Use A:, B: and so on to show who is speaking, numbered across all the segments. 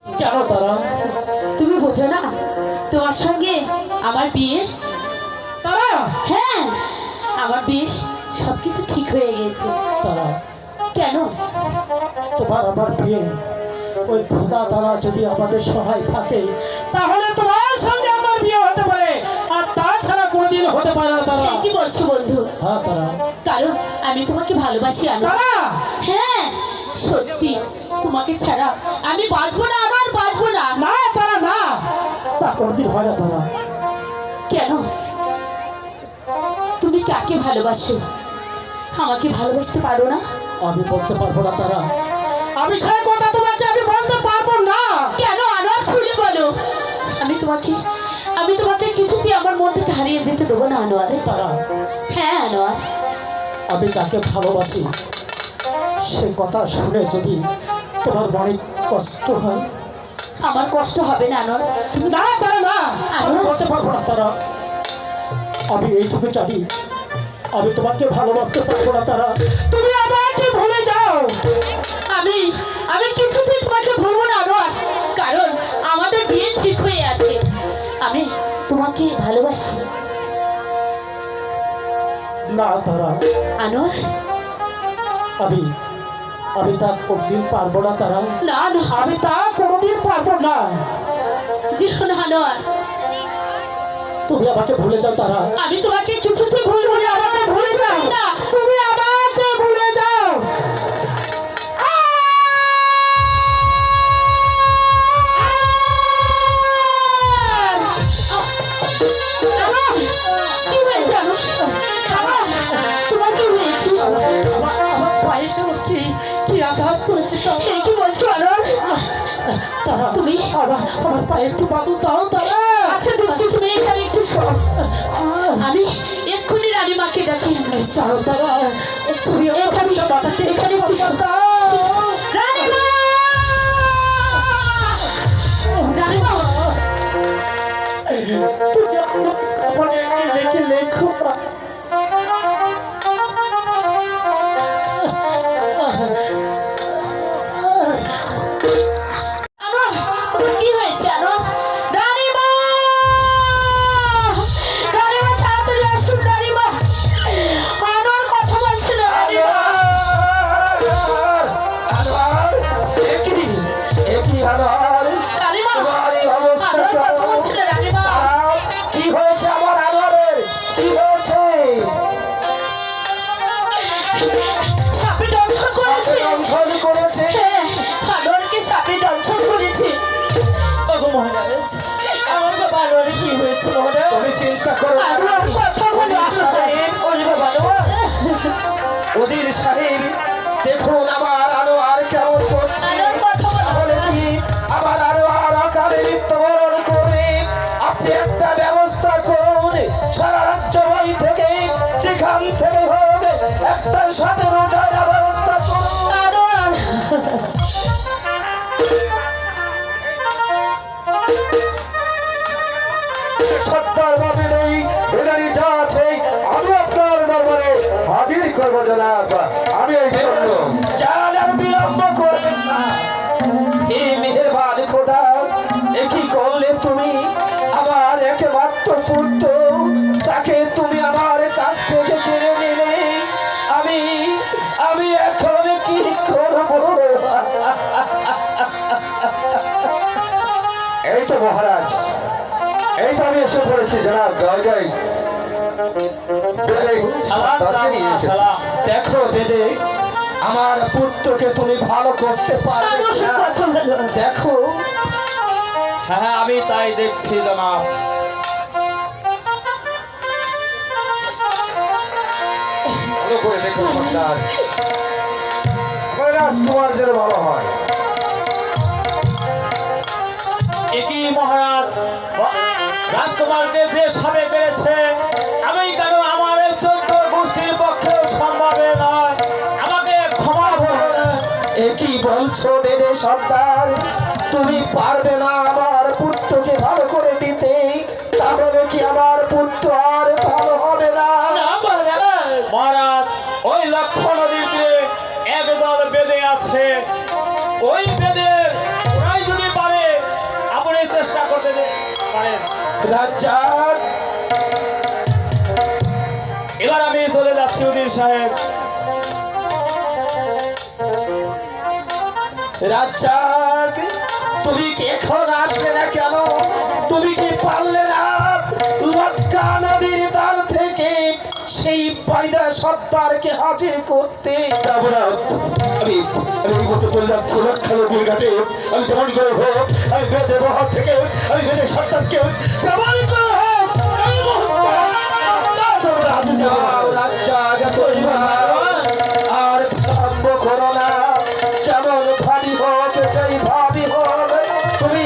A: কেন তারা?
B: তুমি বোঝো না তোমার সঙ্গে আমার বিয়ে?
A: তারা?
B: হ্যাঁ, আমার বিয়ে সবকিছু ঠিক হয়ে গেছে।
A: তারা?
B: কেন?
A: তোমার আমার বিয়ে ওই খোদা তারা যদি আমাদের সহায় থাকে তাহলে তোমার সঙ্গে আমার বিয়ে হতে পারে, আর তাছাড়া কোনোদিন হতে পারে না। তারা?
B: কি বলছো বন্ধু?
A: হ্যাঁ তারা।
B: কারণ আমি তোমাকে ভালোবাসি। আমি
A: তারা?
B: হ্যাঁ সত্যি, তোমাকে ছাড়া আমি বাঁচবো না, আর বাঁচবো না।
A: না তারা, না, তা কোনোদিন হয় না। তারা?
B: কেন? তুমি কাকে ভালোবাসো? আমাকে ভালোবাসতে পারো না?
A: আমি বলতে পারবো না তারা, আমি সেই কথা তোমাকে আমি বলতে পারবো না।
B: কেন আনোয়ার, খুলে বলো। আমি তোমাকে কিছুতেই আমার মন থেকে হারিয়ে যেতে দেবো না আনোয়ার।
A: তারা?
B: হ্যাঁ আনোয়ার,
A: আমি যাকে ভালোবাসি সেই কথা শুনে যদি তোমার মনে কষ্ট হয়।
B: আমার কষ্ট হবে না আনোয়ার। তুমি
A: না তারা, না, আমি বলতে পারবো না তারা। আমি এইটুকু জানি, আমি তোমাকে ভালোবাসতে পারবো না তারা। তুমি আমাকে ভুলে যাও।
B: আমি কিছুতেই তোমাকে ভুলবো না আনোয়ার, কারণ আমাদের বিয়ে ঠিক হয়ে আছে। আমি তোমাকে ভালোবাসি।
A: না তারা,
B: আনোয়ার,
A: আমি তা কোনোদিন পারবো না তারা।
B: না না,
A: আমি তা কোনোদিন পারবো না।
B: যেও না আনোয়ার,
A: তুমি আমাকে ভুলে যাও তারা।
B: আমি তোমাকে কিছুতেই ভুলবো না।
A: আমাকে ভুলে যাও
B: না,
A: তুমি আমাকে ভুলে যাও।
B: আনোয়ার, কি হয়েছে আনোয়ার? আনোয়ার, তোমার কি হয়েছে?
A: আমার পায়ে যেন কি কি আঘাত করেছে তারা।
B: সে কি বলছো আনোয়ার?
A: তারা,
B: তুমি
A: আমার পায়ে একটু বাঁধো দাও তারা।
B: আচ্ছা দিচ্ছি, তুমি এখানে একটু শোনো। আমি এক্ষুনি রানীমাকে ডাকি।
A: যাও তারা, তুমি
B: এখানে এখানে একটু শোনো। রানীমা! রানীমা!
A: তুমি আমার কপালে লেখে লেখো।
B: আনোয়ার, তোমার কি হয়েছে আনোয়ার? রানীমা! রানীমা, তাড়াতাড়ি আসুন রানীমা। আনোয়ার কথা বলছে না রানীমা। রানীমা, আনোয়ার কথা বলছে না রানীমা।
A: কি হয়েছে আমার আনোয়ারের? কি হয়েছে?
B: সাপে দংশন করেছে।
A: দংশন করেছে?
B: হ্যাঁ, আনোয়ারকে সাপে দংশন করেছে।
A: ওগো মহারাজ, আমার বাবা আনোয়ারের কি হয়েছে মহারাজ? তুমি চিন্তা করো না।
B: আনোয়ার কথা বলে আসো।
A: ওজির সাহেব, দেখুন আমার আনোয়ার কেমন করছে।
B: আনোয়ার কথা বলো।
A: তাহলে কি আমার আনোয়ার অকালে মৃত্যুবরণ করবে? আপনি একটা ব্যবস্থা করুন, সারা রাজ্য বাড়ি থেকে যেখান থেকে হোক একটা সাপের ওঠার ব্যবস্থা করুন।
B: আনোয়ার,
A: সত্তার ভাবে নেই, বেদারি যা আছে আমি আপনার দরবারে হাজির করবো জনাব। আমি এই জন্য চাল আর বিলম্ব করবেন না। হে মেহেরবান খোদা, একই করলে তুমি আমার একমাত্র পুত্র, তাকে তুমি আমার কাছ থেকে কেড়ে নিলে। আমি আমি এখন কি করব? এই তো মহারাজ, এই তো আমি এসে পড়েছি জনাব। জয় জয়। দেখো বেদে, আমার পুত্রকে তুমি ভালো করতে পারবে
B: আনোয়ার
A: কিনা
B: কথা বলো।
A: দেখো।
C: হ্যাঁ, আমি তাই দেখছি জনাব।
A: ভালো করে দেখো সর্দার, আমার রাজকুমার যেন ভালো হয়।
C: একই মহারাজ, রাজকুমারকে যে সাবে পেরেছে, আমি কেন আমার এই 14 গোষ্ঠীর পক্ষেও সম্ভবে নয়। আমাকে ক্ষমা করুন।
A: একই বলছো বেদে সর্দার, তুমি পারবে না আমার পুত্রকে ভালো করে দিতে? তাহলে কি আমার পুত্র আর ভালো হবে না?
C: মহারাজ, ওই লক্ষ্য নদীর তীরে একদল বেদে আছে। ওই বেদের ওরাই যদি পারে
A: রাজ্জাক
C: এবার আমি চলে যাচ্ছি উজির সাহেব।
A: রাজ্জাক তুমি কি এখন আসলে না কেন? তুমি কি পারলে না লক্কা নদীর ধার থেকে সেই পয়দা সর্দারকে হাজির করতে? আমি এই মতো চললাম লক্কা নদীর ঘাটে। আমি যেমন করে হোক আমি বেঁধে বহর থেকে আমি বেঁধে সর্দারকে যেমন করে হোক রাজ্জাক আর বিলম্ব করো না। যেমন ভাবি হোক যেই ভাবি হোক তুমি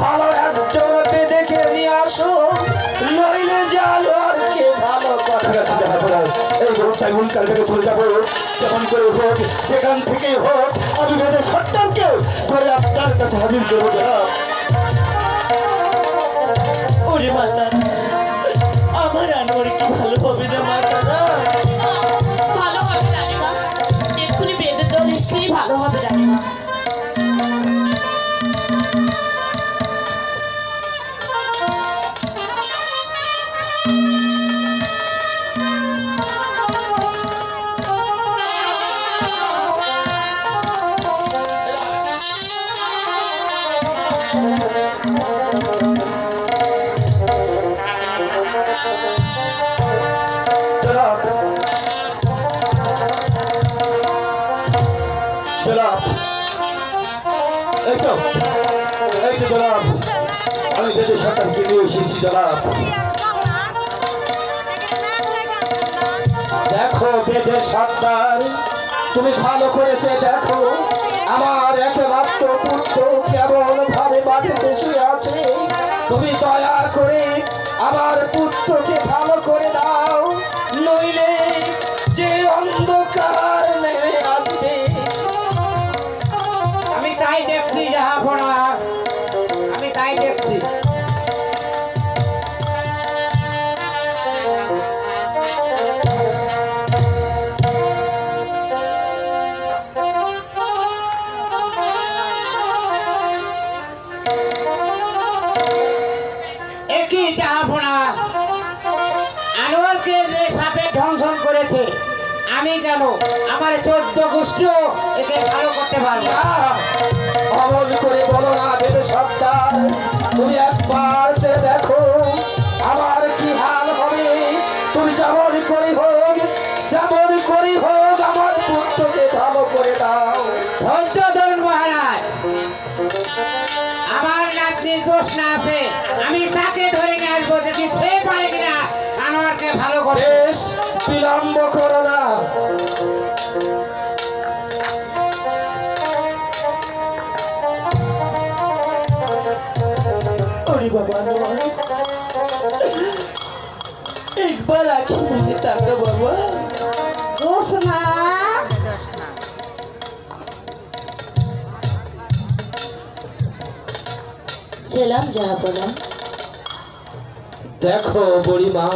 A: ভালো একজন দেখে নিয়ে আসো, নইলে জালো আর কে ভালো কথা এই তাই মন কাল থেকে চলে যাবো। যেমন করে হোক যেখান থেকে হোক আমি বেঁধে সরকারকে করে আপনার কাছে হাজির করবো। যারা
D: ওরে মাতা, আমার আনোয়ার কি ভালো হবে না মাতারা?
B: ভালো হবে রানীমা, এক্ষুনি বেদের দল নিশ্চয়ই ভালো হবে রানীমা।
A: জনাব জনাব এই তো জনাব আমি বেদে সরকারকে নিয়ে এসেছি। জনাব দেখো বেদে সর্দার তুমি ভালো করেছে। দেখো আমার একমাত্র পুত্র কেমন ভাবে বাড়িতে শুয়ে আছে। তুমি দয়া করে আমার পুত্রকে ভালো করে দাও, নইলে যে অন্ধকার নেমে আসবে।
E: আমি তাই দেখছি জাহাপনা, আমি তাই দেখছি। একই জাহাপনা, আনোয়ারকে যে সাপে ধ্বংসন করেছে আমি কেন? আমার 14 গোষ্ঠীও একে ভালো করতে পারবো।
A: অমন করে বলো না বেদে সর্দার, তুমি একবার চেয়ে দেখো আমার কি হাল হবে। তুমি যেমন করি হোক আমার পুত্রকে ভালো করে দাও।
E: ধৈর্য ধরুন মহারাজ, আমার নাতনি জোসনা আছে, আমি তাকে ধরে নিয়ে আসবো, দেখি সে পারে কিনা আনোয়ারকে ভালো করে।
A: বেশ বিলম্ব করো না।
D: ওরে বাবা আনোয়ার, একবার আঁখি মুখে তাকা বাবা।
F: জোসনা
B: ছিলাম জাহাপনা।
A: দেখো বুড়িমা,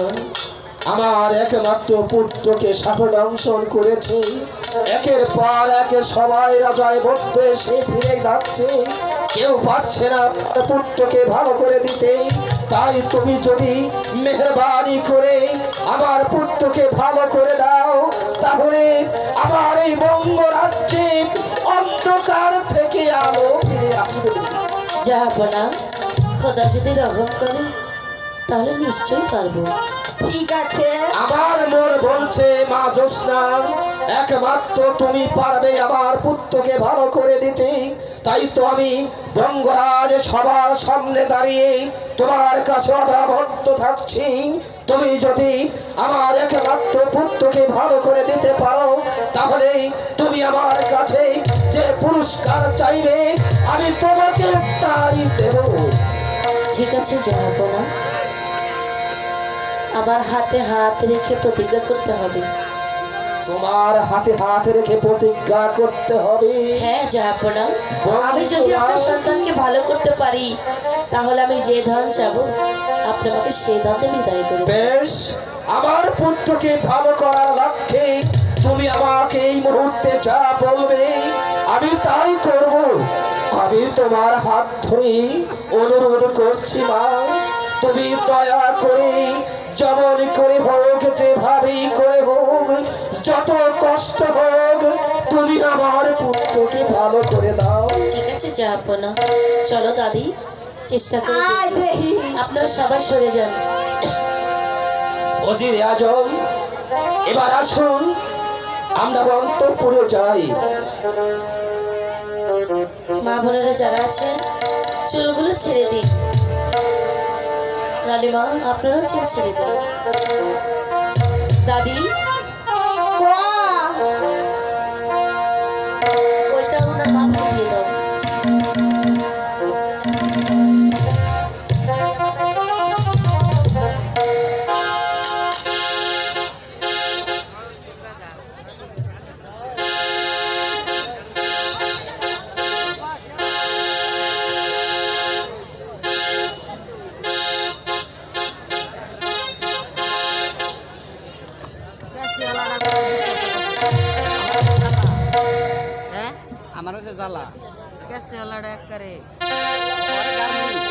A: আমার একমাত্র পুত্রকে সাপে দংশন করেছে। একের পর এক সবাই রাজায় বলতে সে ফিরে যাচ্ছে, কেউ পারছে না পুত্রকে ভালো করে দিতে। তাই তুমি যদি মেহরবানি করে আমার পুত্রকে ভালো করে দাও, তাহলে আমার এই বঙ্গ রাজ্যে অন্ধকার থেকে আলো ফিরে আসবে।
B: জাহাপনা, খোদা যদি রহম করে তাহলে নিশ্চয়ই পারবো।
F: ঠিক আছে,
A: আমার মন বলছে মা জোসনা, একমাত্র তুমি পারবে আমার পুত্রকে ভালো করে দিতে। তাই তো আমি বঙ্গরাজ সবার সামনে দাঁড়িয়ে তোমার কাছে অদাবদ্ধ থাকছি। তুমি যদি আমার একমাত্র পুত্রকে ভালো করে দিতে পারো, তাহলে তুমি আমার কাছে যে পুরস্কার চাইবে আমি তোমাকে তাই দেব।
B: ঠিক আছে জাহাপনা, আমার হাতে হাত রেখে প্রতিজ্ঞা করতে হবে।
A: তোমার হাতে হাত রেখে প্রতিজ্ঞা করতে হবে।
B: হ্যাঁ জাহাপনা, আমি যদি আপনার সন্তানকে ভালো করতে পারি তাহলে আমি যে ধন চাবো আপনি আমাকে সেই ধনে বিদায় করে দিন।
A: বেশ, আমার পুত্রকে ভালো করার লক্ষ্যে তুমি আমাকে এই মুহূর্তে যা বলবে আমি তাই করব। আমি তোমার হাত ধরে অনুরোধ করছি মা, তুমি দয়া করে যেমন করে হোক, যেভাবেই করে হোক, যত কষ্ট হোক, তুমি আমার পুত্রকে ভালো করে দাও।
B: ঠিক আছে যাবো না, চলো দাদি, চেষ্টা করে
F: আয়
B: দেখি।
F: দেখি
B: আপনারা সবাই সরে যান।
A: ওজির আজম, এবার আসুন আমরা অন্তঃপুরে যাই।
B: মা বোনেরা যারা আছেন চুলগুলো ছেড়ে দিন। রানীমা আপনারা চুল ছেড়ে দিন। দাদি
F: কোয়া
B: ওইটা ওনার মাথায় দিয়ে দাও।
E: আমার হচ্ছে জ্বালা
G: कैसे वाला डैक करे
E: গার্মেন্ট